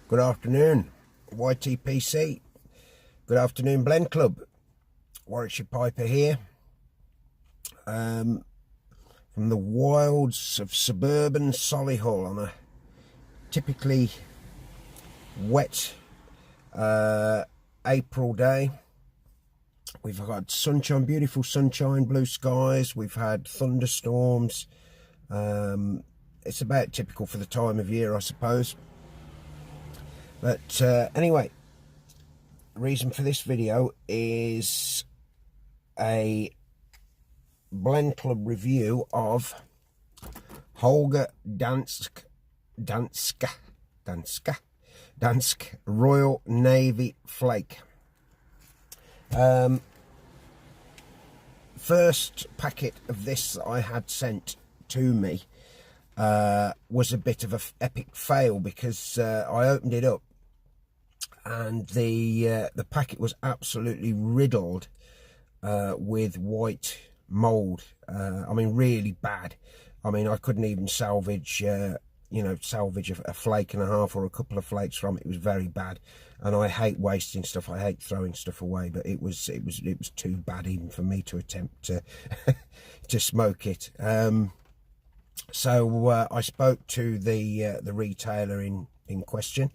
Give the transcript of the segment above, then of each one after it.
Good afternoon, YTPC. Good afternoon, Blend Club. Warwickshire Piper here. From the wilds of suburban Solihull on a typically wet April day. We've had sunshine, beautiful sunshine, blue skies. We've had thunderstorms. It's about typical for the time of year, I suppose. But anyway, the reason for this video is a Blend Club review of Holger Danske Royal Navy Flake. First packet of this that I had sent to me was a bit of an epic fail, because I opened it up and the packet was absolutely riddled with white mold. I mean, really bad. I mean, I couldn't even salvage salvage a flake and a half or a couple of flakes from it. It was very bad, and I hate wasting stuff. I hate throwing stuff away, but it was too bad even for me to attempt to to smoke it. So I spoke to the retailer in question,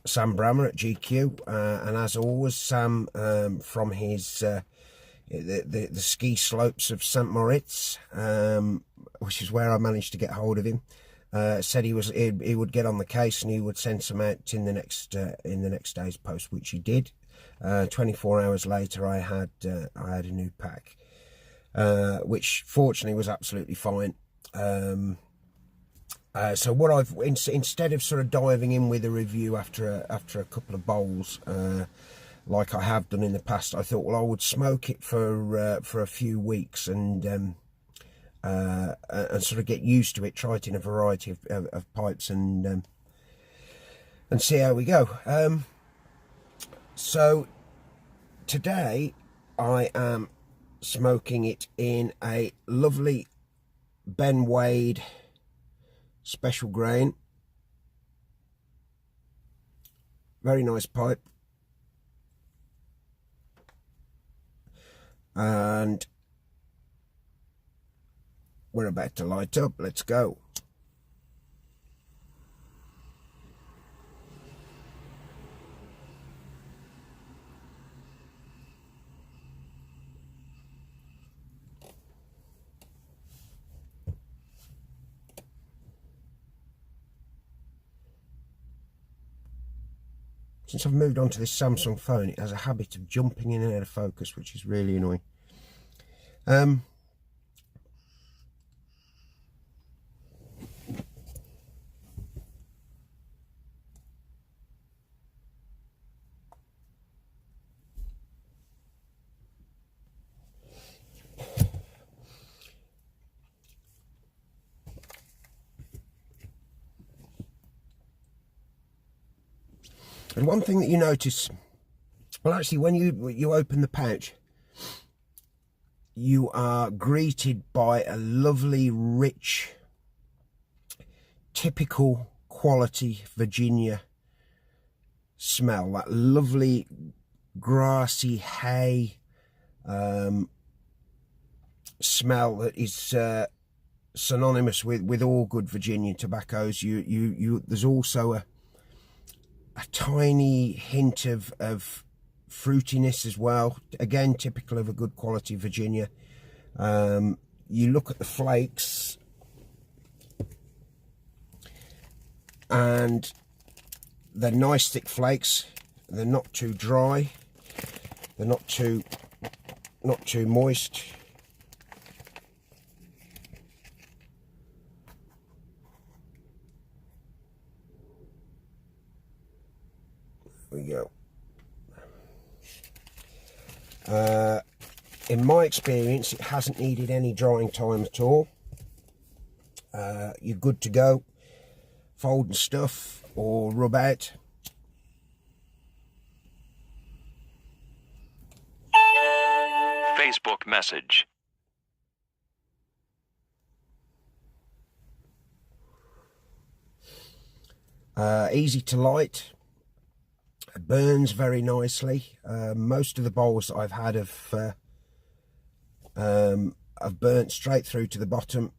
Sam Brammer at GQ, and as always, Sam from his the ski slopes of St. Moritz, which is where I managed to get hold of him, said he would get on the case and he would send some out in the next day's post, which he did. 24 hours later, I had a new pack, which fortunately was absolutely fine. So what I've instead of sort of diving in with a review after a couple of bowls, like I have done in the past, I thought, well, I would smoke it for a few weeks and sort of get used to it, try it in a variety of pipes, and see how we go. So today I am smoking it in a lovely Ben Wade special grain. Very nice pipe. And we're about to light up. Let's go. Since I've moved on to this Samsung phone, it has a habit of jumping in and out of focus, which is really annoying. And one thing that you notice, well, actually, when you open the pouch, you are greeted by a lovely, rich, typical quality Virginia smell. That lovely grassy hay smell that is synonymous with all good Virginian tobaccos. There's also a tiny hint of fruitiness as well, again typical of a good quality Virginia. You look at the flakes and they're nice thick flakes. They're not too dry, they're not too moist. We go. In my experience, it hasn't needed any drying time at all. You're good to go. Fold and stuff or rub out. Facebook message. Easy to light. It burns very nicely. Most of the bowls that I've had have burnt straight through to the bottom,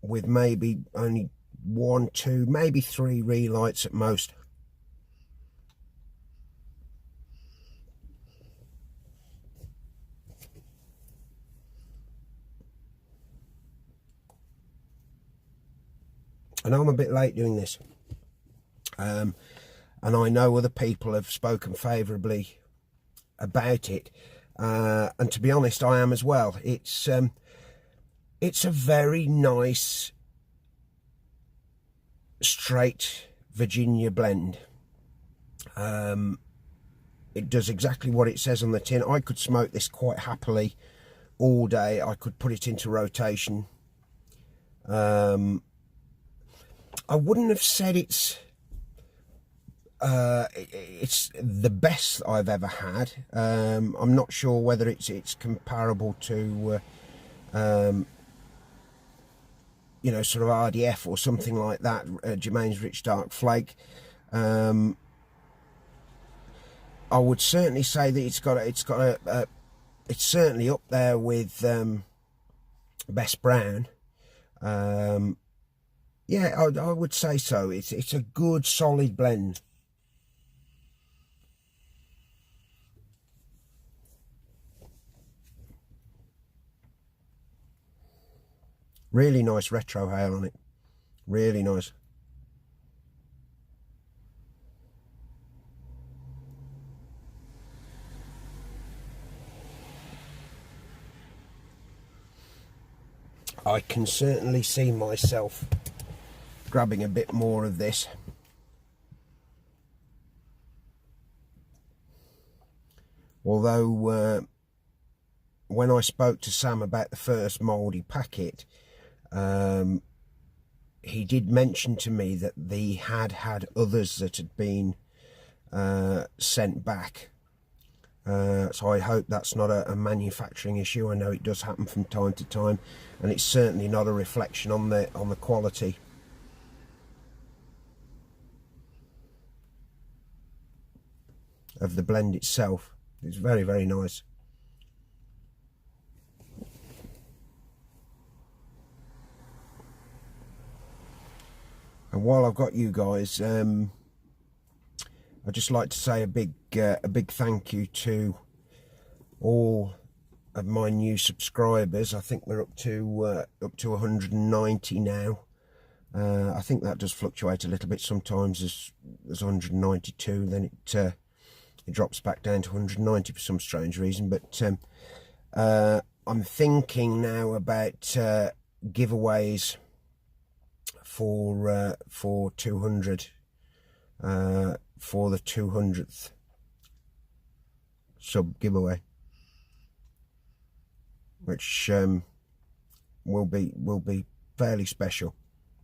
with maybe only 1, 2, maybe 3 relights at most. I know I'm a bit late doing this, and I know other people have spoken favourably about it, and to be honest, I am as well. It's a very nice straight Virginia blend. It does exactly what it says on the tin. I could smoke this quite happily all day. I could put it into rotation. I wouldn't have said it's the best I've ever had. I'm not sure whether it's comparable to you know, sort of RDF or something like that, Germain's Rich Dark Flake. I would certainly say that it's certainly up there with Best Brown. Yeah, I would say so. It's a good solid blend. Really nice retro hail on it. Really nice. I can certainly see myself grabbing a bit more of this. Although when I spoke to Sam about the first mouldy packet, he did mention to me that they had others that had been sent back. So I hope that's not a manufacturing issue. I know it does happen from time to time, and it's certainly not a reflection on the quality. Of the blend itself. It's very, very nice. And while I've got you guys, I'd just like to say a big thank you to all of my new subscribers. I think we're up to 190 now. I think that does fluctuate a little bit. Sometimes there's 192, then it drops back down to 190 for some strange reason. But I'm thinking now about giveaways for 200 for the 200th sub giveaway, which will be fairly special.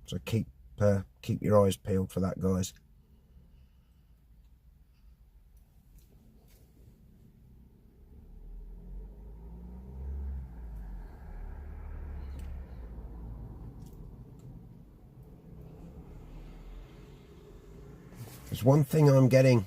So keep your eyes peeled for that, guys. There's one thing I'm getting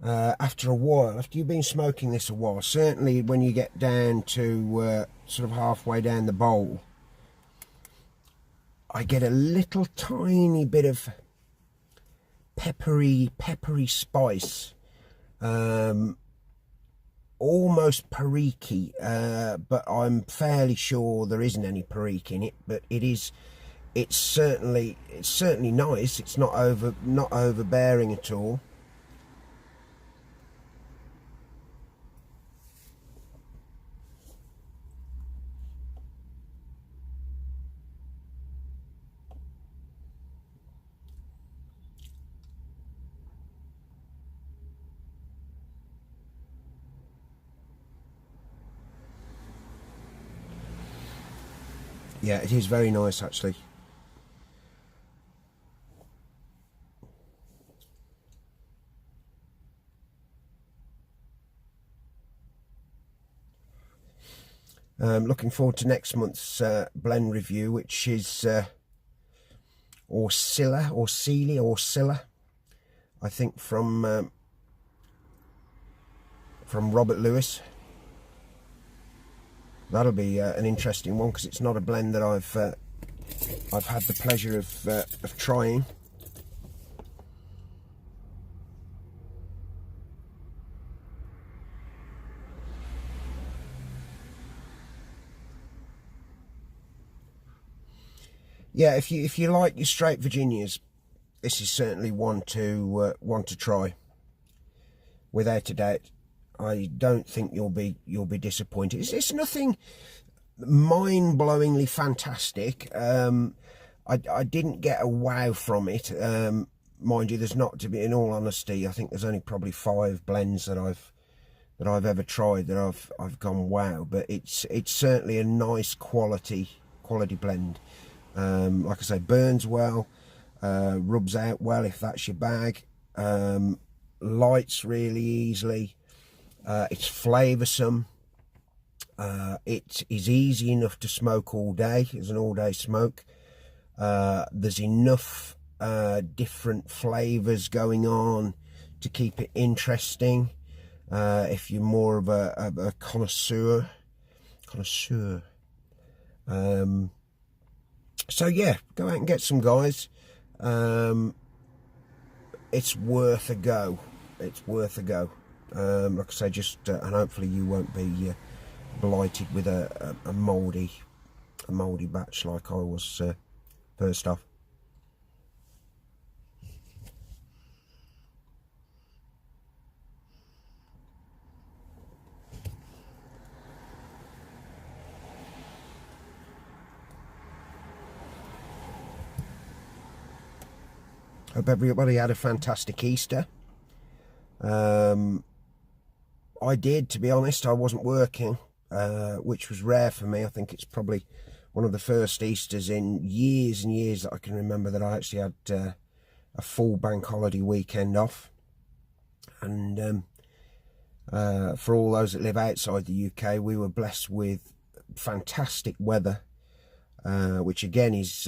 after a while, after you've been smoking this a while, certainly when you get down to sort of halfway down the bowl, I get a little tiny bit of peppery spice, almost perique, but I'm fairly sure there isn't any perique in it. But it's certainly nice. It's not overbearing at all. Yeah, it is very nice actually. Looking forward to next month's blend review, which is or Scylla, I think, from Robert Lewis. That'll be an interesting one, because it's not a blend that I've had the pleasure of trying. Yeah, if you like your straight Virginias, this is certainly one to try. Without a doubt, I don't think you'll be disappointed. It's nothing mind-blowingly fantastic. I didn't get a wow from it. Mind you, there's not, to be, in all honesty, I think there's only probably 5 blends that I've ever tried that I've gone wow. But it's certainly a nice quality blend. Like I say, burns well, rubs out well if that's your bag, lights really easily, it's flavoursome, it is easy enough to smoke all day. It's an all-day smoke. There's enough different flavours going on to keep it interesting. If you're more of a connoisseur. So yeah, go out and get some, guys. It's worth a go. It's worth a go. Like I say, just and hopefully you won't be blighted with a mouldy batch like I was first off. Hope everybody had a fantastic Easter. I did, to be honest. I wasn't working, which was rare for me. I think it's probably one of the first Easters in years and years that I can remember that I actually had a full bank holiday weekend off. And for all those that live outside the UK, we were blessed with fantastic weather, which again is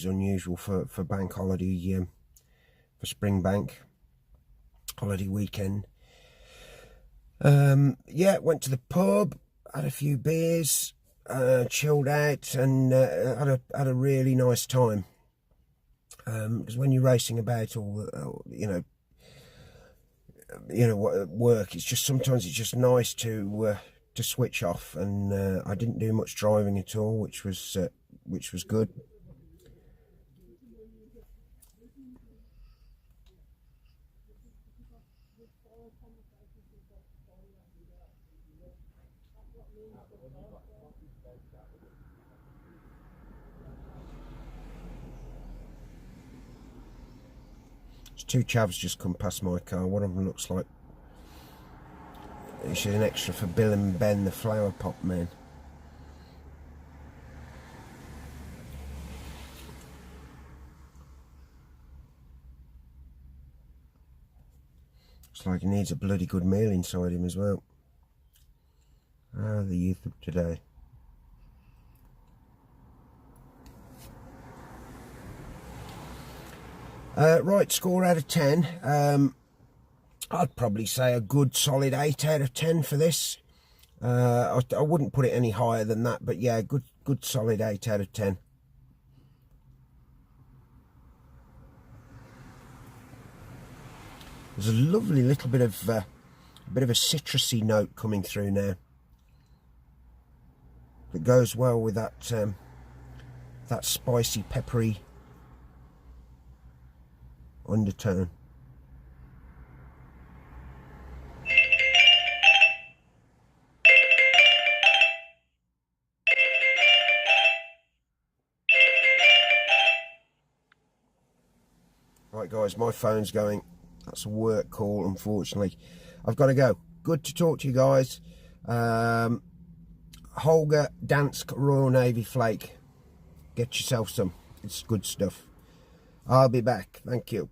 unusual for bank holiday, for spring bank holiday weekend. Yeah, went to the pub, had a few beers, chilled out, and had a really nice time. Because when you're racing about all, work, it's just sometimes it's just nice to switch off. And I didn't do much driving at all, which was good. Two chavs just come past my car. One of them looks like she's an extra for Bill and Ben, the flower pot men. Looks like he needs a bloody good meal inside him as well. Ah, the youth of today. Right, score out of 10. I'd probably say a good solid 8 out of 10 for this. I wouldn't put it any higher than that, but yeah, good solid 8 out of 10. There's a lovely little bit of a citrusy note coming through now that goes well with that that spicy, peppery undertone. Right guys, my phone's going. That's a work call, unfortunately. I've got to go. Good to talk to you guys. Holger, Danske, Royal Navy Flake. Get yourself some. It's good stuff. I'll be back. Thank you.